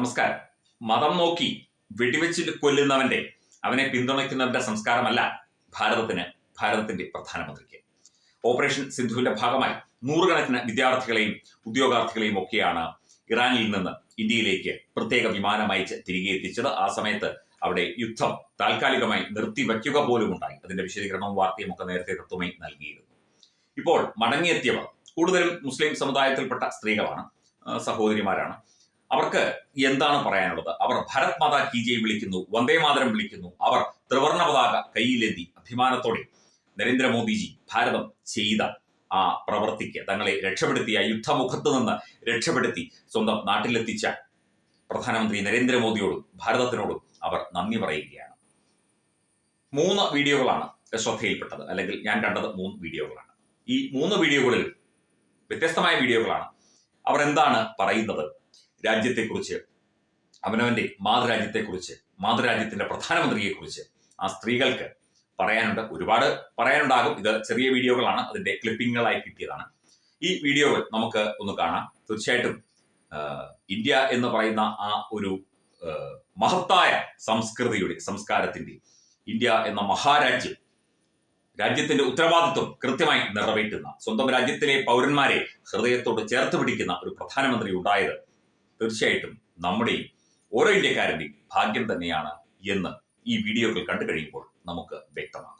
നമസ്കാരം. മതം നോക്കി വെടിവെച്ച് കൊല്ലുന്നവന്റെ അവനെ പിന്തുണയ്ക്കുന്നവന്റെ സംസ്കാരമല്ല ഭാരതത്തിന്റെ പ്രധാനമന്ത്രിക്ക്. ഓപ്പറേഷൻ സിന്ധുവിന്റെ ഭാഗമായി നൂറുകണക്കിന് വിദ്യാർത്ഥികളെയും ഉദ്യോഗാർത്ഥികളെയും ഒക്കെയാണ് ഇറാനിൽ നിന്ന് ഇന്ത്യയിലേക്ക് പ്രത്യേക വിമാനം അയച്ച് തിരികെ എത്തിച്ചത്. ആ സമയത്ത് അവിടെ യുദ്ധം താൽക്കാലികമായി നിർത്തിവെക്കുക പോലും ഉണ്ടായി. അതിന്റെ വിശദീകരണവും വാർത്തയും ഒക്കെ നേരത്തെ തത്വമായി നൽകിയിരുന്നു. ഇപ്പോൾ മടങ്ങിയെത്തിയവർ കൂടുതലും മുസ്ലിം സമുദായത്തിൽപ്പെട്ട സ്ത്രീകളാണ്, സഹോദരിമാരാണ്. അവർക്ക് എന്താണ് പറയാനുള്ളത്? അവർ ഭരത് മാതാ കി ജയ് വിളിക്കുന്നു, വന്ദേമാതരം വിളിക്കുന്നു. അവർ ത്രിവർണ്ണ പതാക കയ്യിലേന്തി അഭിമാനത്തോടെ നരേന്ദ്രമോദിജി ഭാരതം ചെയ്ത ആ പ്രവൃത്തിക്ക്, തങ്ങളെ രക്ഷപ്പെടുത്തിയ യുദ്ധമുഖത്ത് നിന്ന് രക്ഷപ്പെടുത്തി സ്വന്തം നാട്ടിലെത്തിച്ച പ്രധാനമന്ത്രി നരേന്ദ്രമോദിയോടും ഭാരതത്തിനോടും അവർ നന്ദി പറയുകയാണ്. 3 വീഡിയോകളാണ് ശ്രദ്ധയിൽപ്പെട്ടത്, അല്ലെങ്കിൽ ഞാൻ കണ്ടത് 3 വീഡിയോകളാണ്. ഈ 3 വീഡിയോകളിൽ വ്യത്യസ്തമായ വീഡിയോകളാണ്. അവർ എന്താണ് പറയുന്നത്? രാജ്യത്തെക്കുറിച്ച്, അവനവന്റെ മാതൃരാജ്യത്തെക്കുറിച്ച്, മാതൃരാജ്യത്തിന്റെ പ്രധാനമന്ത്രിയെക്കുറിച്ച് ആ സ്ത്രീകൾക്ക് പറയാനുണ്ട്. ഒരുപാട് പറയാനുണ്ടാകും. ഇത് ചെറിയ വീഡിയോകളാണ്, അതിന്റെ ക്ലിപ്പിങ്ങുകളായി കിട്ടിയതാണ്. ഈ വീഡിയോകൾ നമുക്ക് ഒന്ന് കാണാം. തീർച്ചയായിട്ടും ഇന്ത്യ എന്ന് പറയുന്ന ആ ഒരു മഹത്തായ സംസ്കൃതിയുടെ, സംസ്കാരത്തിന്റെ, ഇന്ത്യ എന്ന മഹാരാജ്യം, രാജ്യത്തിന്റെ ഉത്തരവാദിത്വം കൃത്യമായി നിറവേറ്റുന്ന, സ്വന്തം രാജ്യത്തിലെ പൗരന്മാരെ ഹൃദയത്തോട് ചേർത്ത് പിടിക്കുന്ന ഒരു പ്രധാനമന്ത്രി ഉണ്ടായത് തീർച്ചയായിട്ടും നമ്മുടെയും ഓരോ ഇന്ത്യക്കാരന്റെയും ഭാഗ്യം തന്നെയാണ് എന്ന് ഈ വീഡിയോകൾ കണ്ടു കഴിയുമ്പോൾ നമുക്ക് വ്യക്തമാകും.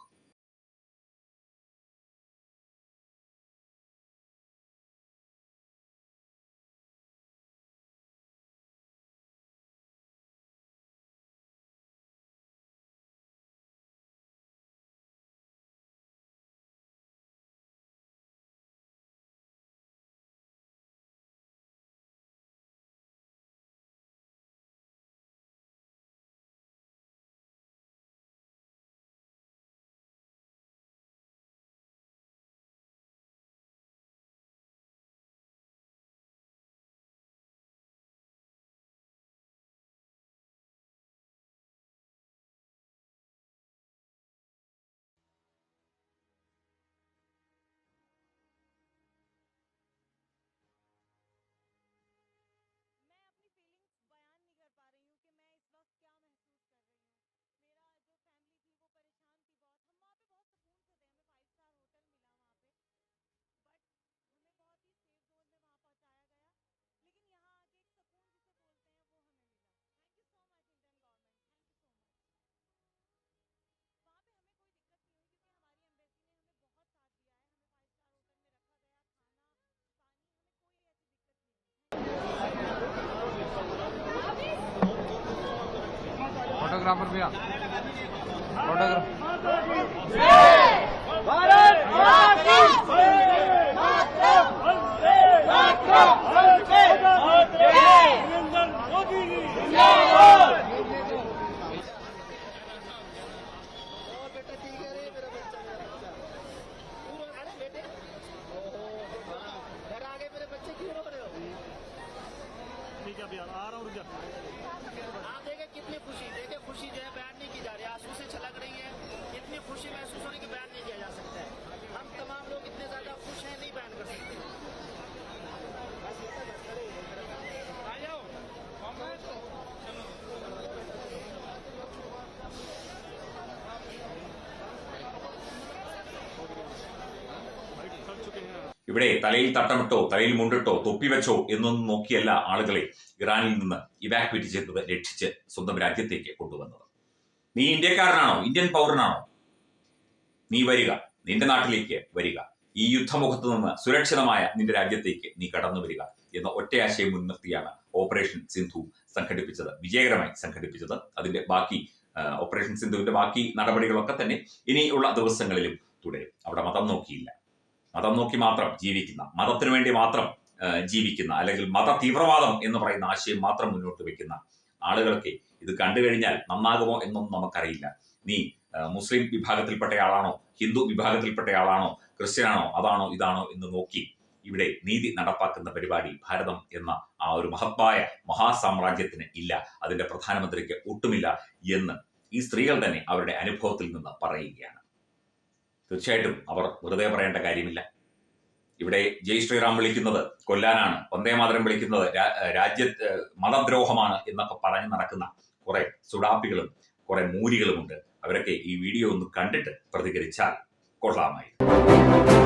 फोटोग्राफर भैया, फोटोग्राफर ठीक है भैया, आ रहा हूँ, रुक जा। आप देखें कितनी खुशी, देखे खुशी जो है बयान नहीं की जा रही, आंसू से छलक रही है। इतनी खुशी महसूस होने की बयान नहीं किया जा सकता है। हम तमाम लोग इतने ज्यादा खुश हैं, नहीं बयान कर सकते। आ जाओ। ഇവിടെ തലയിൽ തട്ടമിട്ടോ, തലയിൽ മുണ്ടിട്ടോ, തൊപ്പി വെച്ചോ എന്നൊന്നും നോക്കിയല്ല ആളുകളെ ഇറാനിൽ നിന്ന് ഇവാക്യുവേറ്റ് ചെയ്തത്, രക്ഷിച്ച് സ്വന്തം രാജ്യത്തേക്ക് കൊണ്ടുവന്നത്. നീ ഇന്ത്യക്കാരനാണോ, ഇന്ത്യൻ പൗരനാണോ, നീ വരിക, നിന്റെ നാട്ടിലേക്ക് വരിക, ഈ യുദ്ധമുഖത്ത് നിന്ന് സുരക്ഷിതമായ നിന്റെ രാജ്യത്തേക്ക് നീ കടന്നു വരിക എന്ന ഒറ്റയാശയം മുൻനിർത്തിയാണ് ഓപ്പറേഷൻ സിന്ധു സംഘടിപ്പിച്ചത്, വിജയകരമായി സംഘടിപ്പിച്ചത്. അതിന്റെ ബാക്കി ഓപ്പറേഷൻ സിന്ധുവിന്റെ ബാക്കി നടപടികളൊക്കെ തന്നെ ഇനിയുള്ള ദിവസങ്ങളിലും തുടരും. അവിടെ മതം നോക്കിയില്ല, മതം നോക്കി മാത്രം ജീവിക്കുന്ന, മതത്തിനു വേണ്ടി മാത്രം ജീവിക്കുന്ന, അല്ലെങ്കിൽ മത തീവ്രവാദം എന്ന് പറയുന്ന ആശയം മാത്രം മുന്നോട്ട് വെക്കുന്ന ആളുകൾക്ക് ഇത് കണ്ടു കഴിഞ്ഞാൽ നന്നാകുമോ എന്നൊന്നും നമുക്കറിയില്ല. നീ മുസ്ലിം വിഭാഗത്തിൽപ്പെട്ടയാളാണോ, ഹിന്ദു വിഭാഗത്തിൽപ്പെട്ടയാളാണോ, ക്രിസ്ത്യനാണോ, അതാണോ ഇതാണോ എന്ന് നോക്കി ഇവിടെ നീതി നടപ്പാക്കുന്ന പരിപാടി ഭാരതം എന്ന ആ ഒരു മഹത്തായ മഹാസാമ്രാജ്യത്തിന് ഇല്ല, അതിന്റെ പ്രധാനമന്ത്രിക്ക് ഒട്ടുമില്ല എന്ന് ഈ സ്ത്രീകൾ തന്നെ അവരുടെ അനുഭവത്തിൽ നിന്ന് പറയുകയാണ്. തീർച്ചയായിട്ടും അവർ വെറുതെ പറയേണ്ട കാര്യമില്ല. ഇവിടെ ജയ് ശ്രീറാം വിളിക്കുന്നത് കൊല്ലാനാണ്, വന്ദേമാതരം വിളിക്കുന്നത് മതദ്രോഹമാണ് എന്നൊക്കെ പറഞ്ഞ് നടക്കുന്ന കുറെ സുഡാപ്പികളും കുറെ മൂരികളുമുണ്ട്. അവരൊക്കെ ഈ വീഡിയോ ഒന്ന് കണ്ടിട്ട് പ്രതികരിച്ചാൽ കൊള്ളാമായിരുന്നു.